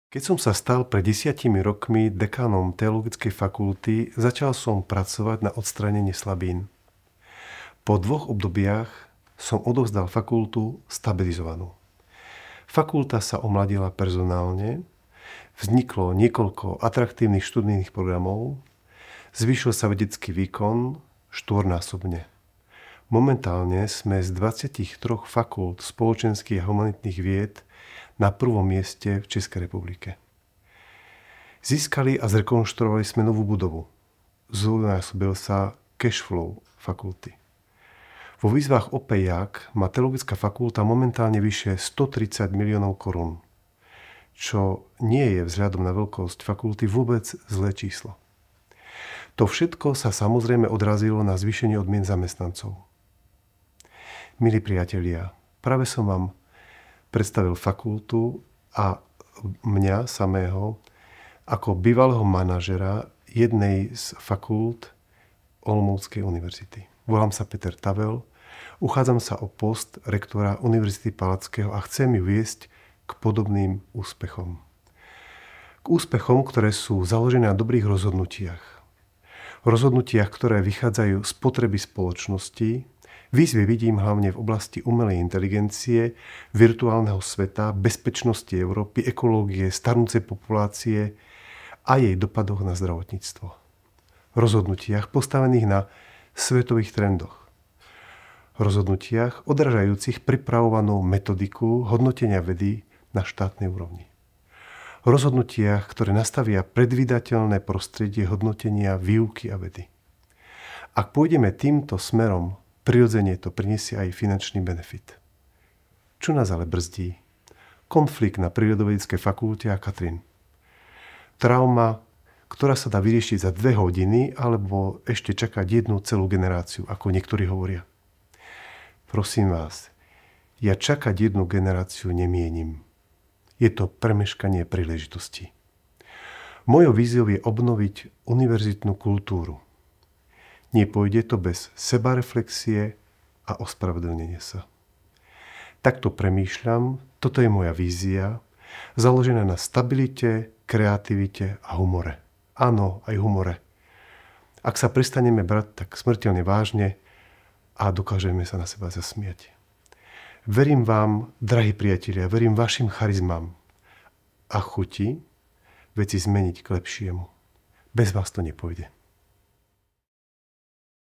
Keď som sa stal pred 10 rokmi dekánom teologickej fakulty, začal som pracovať na odstránení slabín. Po 2 obdobiach som odovzdal fakultu stabilizovanú. Fakulta sa omladila personálne, vzniklo niekoľko atraktívnych študijných programov, zvýšil sa vedecký výkon štvornásobne. Momentálne sme z 23 fakult spoločenských a humanitných vied na prvom mieste v Českej republike. Získali a zrekonštruovali sme novú budovu. Zdvojnásobil sa cash flow fakulty. Vo výzvach OPEJAK má teologická fakulta momentálne vyše 130 miliónov korún, čo nie je vzhľadom na veľkosť fakulty vôbec zlé číslo. To všetko sa samozrejme odrazilo na zvýšenie odmien zamestnancov. Milí priatelia, práve som vám predstavil fakultu a mňa samého ako bývalého manažera jednej z fakult Olomouckej univerzity. Volám sa Peter Tavel, uchádzam sa o post rektora Univerzity Palackého a chcem ju viesť k podobným úspechom. K úspechom, ktoré sú založené na dobrých rozhodnutiach. Rozhodnutiach, ktoré vychádzajú z potreby spoločnosti. Výzvy vidím hlavne v oblasti umelej inteligencie, virtuálneho sveta, bezpečnosti Európy, ekológie, starnúcej populácie a jej dopadoch na zdravotníctvo. Rozhodnutiach postavených na svetových trendoch. Rozhodnutiach odrážajúcich pripravovanú metodiku hodnotenia vedy na štátnej úrovni. Rozhodnutiach, ktoré nastavia predvídateľné prostredie hodnotenia výuky a vedy. Ak pôjdeme týmto smerom, prirodzene to prinesie aj finančný benefit. Čo nás ale brzdí? Konflikt na prírodovedeckej fakulte a Katrin. Trauma, ktorá sa dá vyriešiť za 2 hodiny alebo ešte čakať jednu celú generáciu, ako niektorí hovoria. Prosím vás, ja čakať jednu generáciu nemienim. Je to premeškanie príležitosti. Mojou víziou je obnoviť univerzitnú kultúru. Nepôjde to bez sebareflexie a ospravedlnenia sa. Takto premýšľam, toto je moja vízia, založená na stabilite, kreativite a humore. Áno, aj humore. Ak sa prestaneme brať tak smrteľne vážne a dokážeme sa na seba zasmiať. Verím vám, drahí priatelia, verím vašim charizmám a chuti veci zmeniť k lepšiemu. Bez vás to nepôjde.